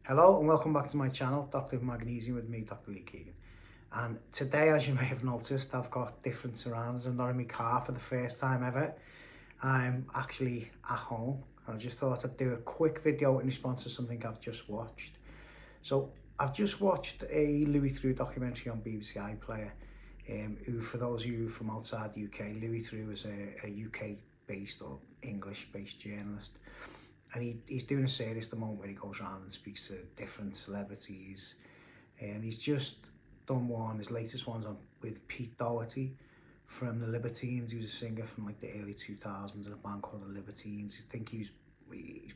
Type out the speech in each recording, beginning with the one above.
Hello and welcome back to my channel, Dr. Magnesium with me, Dr. Lee Keegan. And today, as you may have noticed, I've got different surroundings. I'm not in my car for the first time ever. I'm actually at home. I just thought I'd do a quick video in response to something I've just watched. So I've just watched a Louis Theroux documentary on BBC iPlayer, who, for those of you from outside the UK, Louis Theroux is a UK-based or English-based journalist. And he's doing a series at the moment where he goes around and speaks to different celebrities. And he's just done one, his latest one's on with Pete Doherty from the Libertines. He was a singer from like the early 2000s in a band called the Libertines. I think he's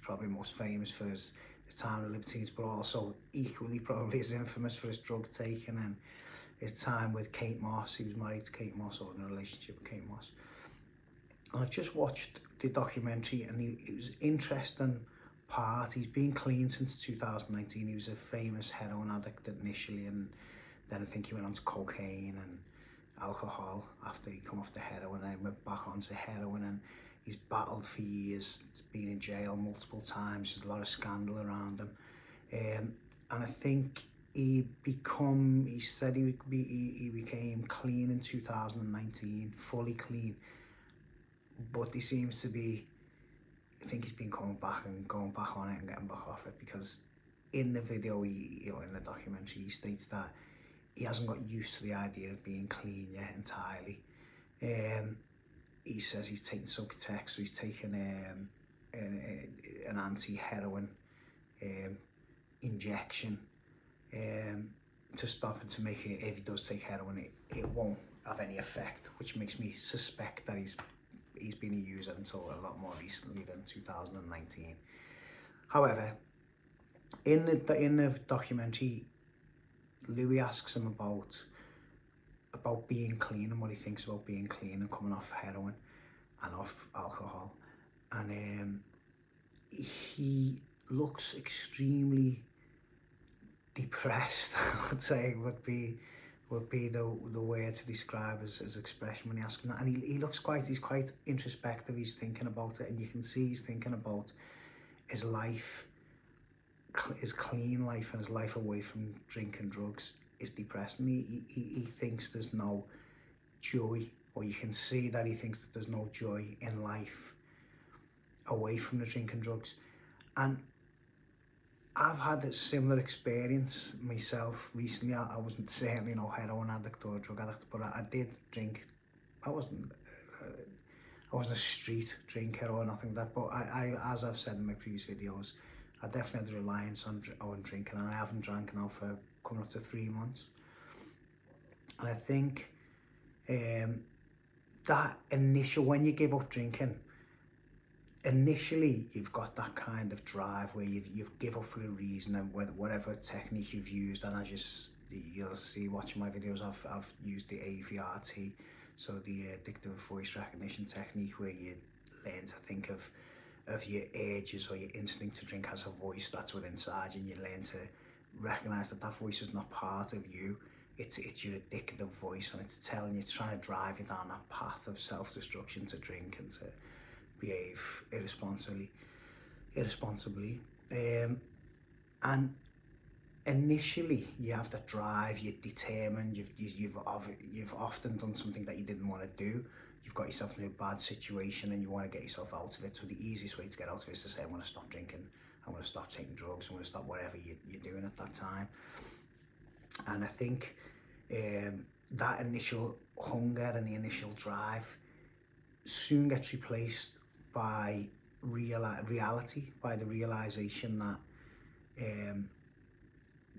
probably most famous for his time with the Libertines, but also equally probably is infamous for his drug taking and his time with Kate Moss. He was married to Kate Moss or in a relationship with Kate Moss. And I've just watched the documentary and it was interesting part. He's been clean since 2019. He was a famous heroin addict initially, and then I think he went on to cocaine and alcohol after he come off the heroin, and then went back onto heroin, and he's battled for years. He's been in jail multiple times. There's a lot of scandal around him. And I think he said he became clean in 2019, fully clean. But he seems to be, I think he's been going back on it and getting back off it, because in the video, in the documentary, he states that he hasn't got used to the idea of being clean yet entirely. He says he's taking Succotex, so he's taking an anti-heroin injection to stop and to make it, if he does take heroin, it won't have any effect, which makes me suspect that he's been a user until a lot more recently than 2019. However, in the documentary, Louis asks him about being clean and what he thinks about being clean and coming off heroin and off alcohol, and he looks extremely depressed. I would say would be the word to describe his expression when he asks him that. And he's quite introspective. He's thinking about it, and you can see he's thinking about his life, his clean life, and his life away from drink and drugs is depressing. He thinks there's no joy, or you can see that he thinks that there's no joy in life away from the drink and drugs. And I've had a similar experience myself recently. I wasn't certainly no heroin addict or a drug addict, but I did drink. I wasn't a street drinker or nothing like that, but I as I've said in my previous videos, I definitely had a reliance on drinking, and I haven't drank now for coming up to 3 months. And I think that initial, when you give up drinking, initially you've got that kind of drive where you give up for a reason, and whatever technique you've used, and as you'll see watching my videos, I've used the AVRT, so the addictive voice recognition technique, where you learn to think of your urges or your instinct to drink as a voice that's within inside you, and you learn to recognize that voice is not part of you. It's your addictive voice, and it's telling you, it's trying to drive you down that path of self-destruction, to drink and to behave irresponsibly. And initially you have that drive, you're determined, you've often done something that you didn't want to do. You've got yourself in a bad situation and you want to get yourself out of it. So the easiest way to get out of it is to say, I want to stop drinking, I want to stop taking drugs, I want to stop whatever you're doing at that time. And I think that initial hunger and the initial drive soon gets replaced by reality, by the realization that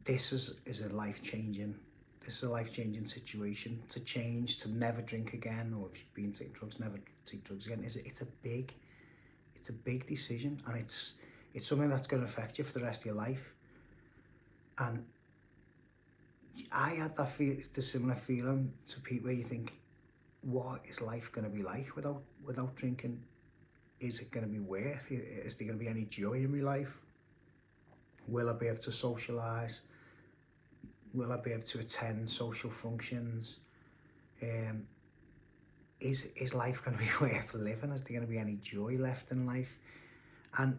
this is a life-changing situation. To change, to never drink again, or if you've been taking drugs, never take drugs again. It's a big decision, and it's something that's going to affect you for the rest of your life. And I had the similar feeling to Pete, where you think, what is life going to be like without drinking? Is it going to be worth it? Is there going to be any joy in my life? Will I be able to socialise? Will I be able to attend social functions? Is life going to be worth living? Is there going to be any joy left in life? And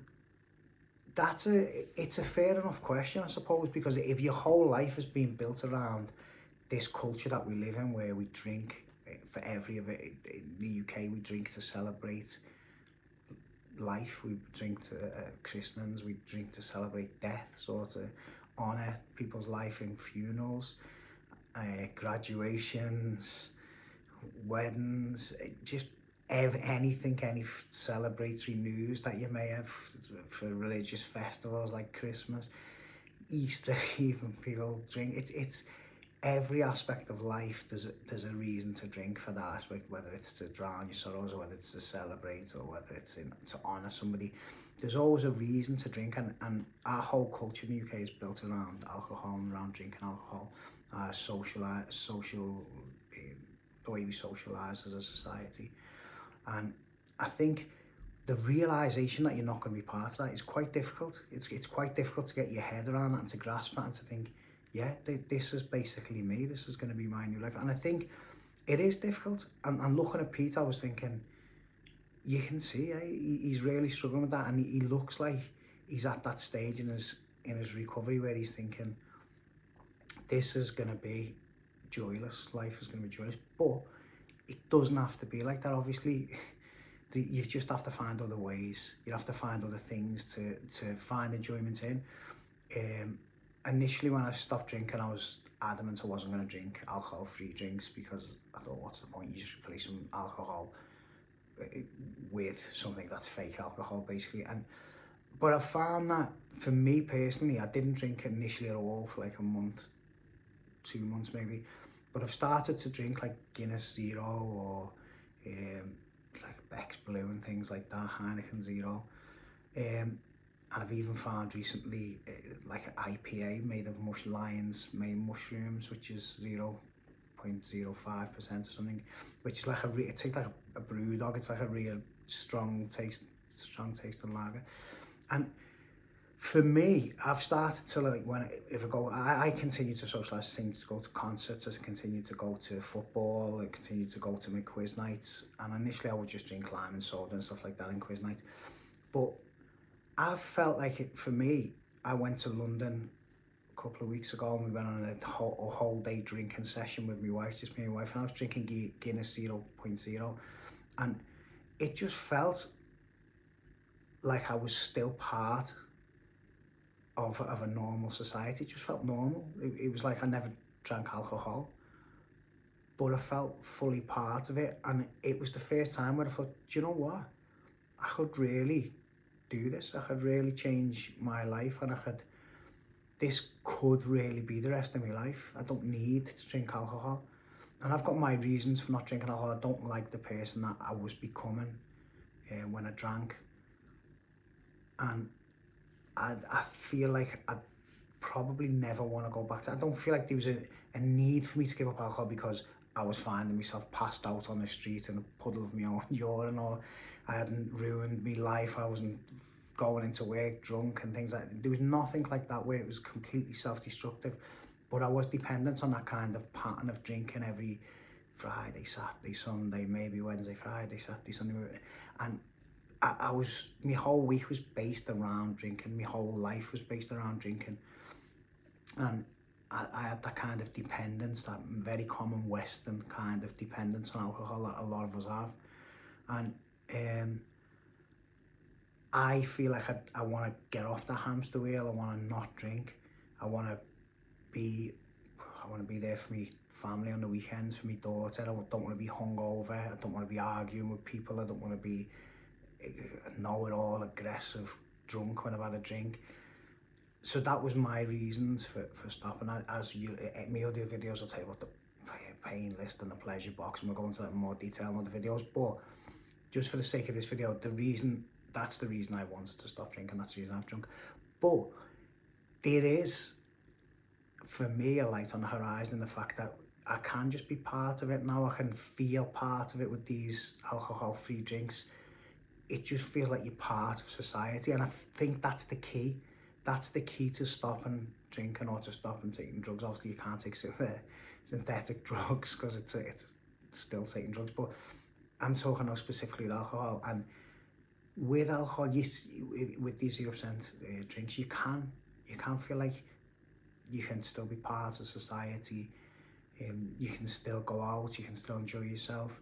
it's a fair enough question, I suppose, because if your whole life has been built around this culture that we live in, where we drink for every event. In the UK, we drink to celebrate life, we drink to christenings, we drink to celebrate deaths or to honour people's life in funerals, graduations, weddings, just anything, any celebratory news that you may have for religious festivals like Christmas, Easter. Even people drink. It's every aspect of life. There's a reason to drink for that aspect, whether it's to drown your sorrows or whether it's to celebrate or whether it's to honour somebody. There's always a reason to drink, and our whole culture in the UK is built around alcohol and around drinking alcohol, the way we socialise as a society. And I think the realisation that you're not going to be part of that is quite difficult. It's quite difficult to get your head around that and to grasp that and to think, yeah, this is basically me. This is going to be my new life. And I think it is difficult. And looking at Pete, I was thinking, you can see he's really struggling with that, and he looks like he's at that stage in his recovery where he's thinking, this is going to be joyless. Life is going to be joyless. But it doesn't have to be like that, obviously. You just have to find other ways. You have to find other things to find enjoyment in. Initially, when I stopped drinking, I was adamant I wasn't going to drink alcohol-free drinks, because I thought, what's the point? You just replace some alcohol with something that's fake alcohol, basically. But I found that, for me personally, I didn't drink initially at all for like a month, 2 months maybe. But I've started to drink like Guinness Zero or like Beck's Blue and things like that, Heineken Zero. And I've even found recently like an IPA made of lion's mane mushrooms, which is 0.05% or something, which is like it tastes like a brew dog. It's like a real strong taste and lager. And for me, I've started to like, I continue to socialise, continue to go to concerts, I continue to go to football, I continue to go to my quiz nights. And initially I would just drink lime and soda and stuff like that in quiz nights. But I've felt like for me, I went to London a couple of weeks ago and we went on a whole day drinking session with my wife, just me and my wife, and I was drinking Guinness 0.0, and it just felt like I was still part of a normal society. It just felt normal. It was like I never drank alcohol, but I felt fully part of it. And it was the first time where I thought, do you know what? I could really do this. I could really change my life, and this could really be the rest of my life. I don't need to drink alcohol. And I've got my reasons for not drinking alcohol. I don't like the person that I was becoming when I drank. And I feel like I'd probably never want to go back to it. I don't feel like there was a need for me to give up alcohol because I was finding myself passed out on the street in a puddle of my own urine, or I hadn't ruined my life. I wasn't going into work drunk and things like that. There was nothing like that where it was completely self-destructive, but I was dependent on that kind of pattern of drinking every Friday, Saturday, Sunday, maybe Wednesday, Friday, Saturday, Sunday, and my whole week was based around drinking. My whole life was based around drinking. And I had that kind of dependence, that very common Western kind of dependence on alcohol that a lot of us have. And I feel like I want to get off the hamster wheel. I want to not drink. I want to be there for me family on the weekends, for my daughter. I don't want to be hungover. I don't want to be arguing with people. I don't want to be know-it-all, aggressive, drunk when I've had a drink. So that was my reasons for stopping. As my other videos, I'll tell you about the pain list and the pleasure box, and we'll go into that in more detail in other videos. But just for the sake of this video, that's the reason I wanted to stop drinking. That's the reason I've drunk. But there is, for me, a light on the horizon in the fact that I can just be part of it now. I can feel part of it with these alcohol-free drinks. It just feels like you're part of society, and I think that's the key. That's the key to stopping drinking or to stopping taking drugs. Obviously, you can't take synthetic drugs because it's still taking drugs, but I'm talking now specifically with alcohol. And with alcohol, with these 0% drinks, you can feel like you can still be part of society. You can still go out, you can still enjoy yourself,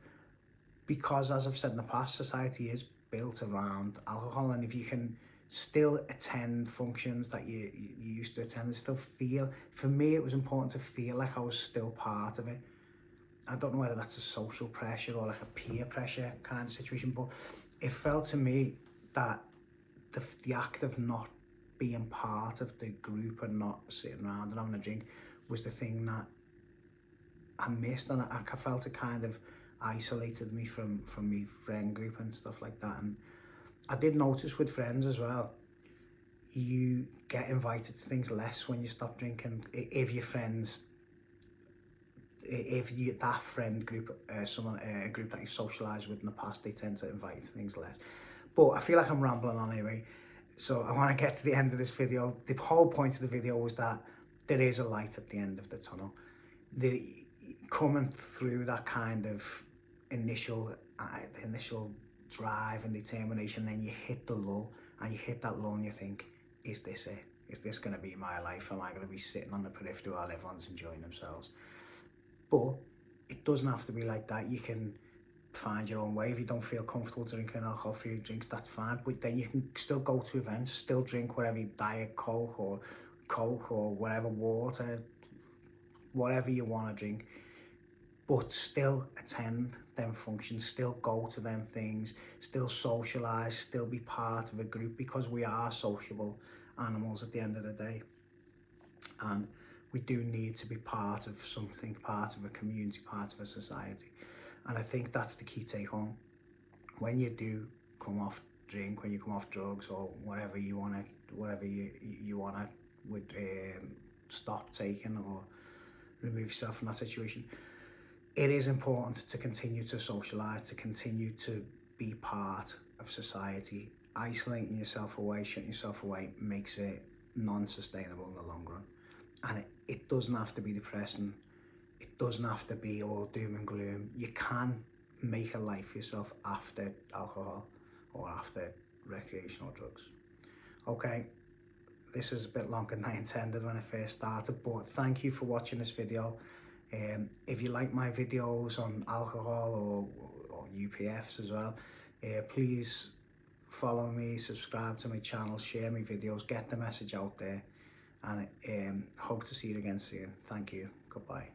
because as I've said in the past, society is built around alcohol, and if you can still attend functions that you used to attend and still feel, for me it was important to feel like I was still part of it. I don't know whether that's a social pressure or like a peer pressure kind of situation, but it felt to me that the act of not being part of the group and not sitting around and having a drink was the thing that I missed, and I felt it kind of isolated me from my friend group and stuff like that. And I did notice with friends as well, you get invited to things less when you stop drinking. If your friends, if you that friend group, a group that you socialised with in the past, they tend to invite you to things less. But I feel like I'm rambling on anyway, so I want to get to the end of this video. The whole point of the video was that there is a light at the end of the tunnel. Coming through that kind of initial drive and determination, then you hit the lull, and you hit that lull and you think, is this it? Is this going to be my life? Am I going to be sitting on the periphery while everyone's enjoying themselves? But it doesn't have to be like that. You can find your own way. If you don't feel comfortable drinking alcohol-free drinks, that's fine. But then you can still go to events, still drink whatever, Diet Coke or whatever, water, whatever you want to drink, but still attend them functions, still go to them things, still socialise, still be part of a group, because we are sociable animals at the end of the day. And we do need to be part of something, part of a community, part of a society. And I think that's the key take home. When you do come off drink, when you come off drugs or whatever you wanna would stop taking or remove yourself from that situation, it is important to continue to socialise, to continue to be part of society. Isolating yourself away, shutting yourself away, makes it non-sustainable in the long run. And it doesn't have to be depressing. It doesn't have to be all doom and gloom. You can make a life for yourself after alcohol or after recreational drugs. Okay, this is a bit longer than I intended when I first started, but thank you for watching this video. If you like my videos on alcohol or UPFs as well, please follow me, subscribe to my channel, share my videos, get the message out there, and hope to see you again soon. Thank you. Goodbye.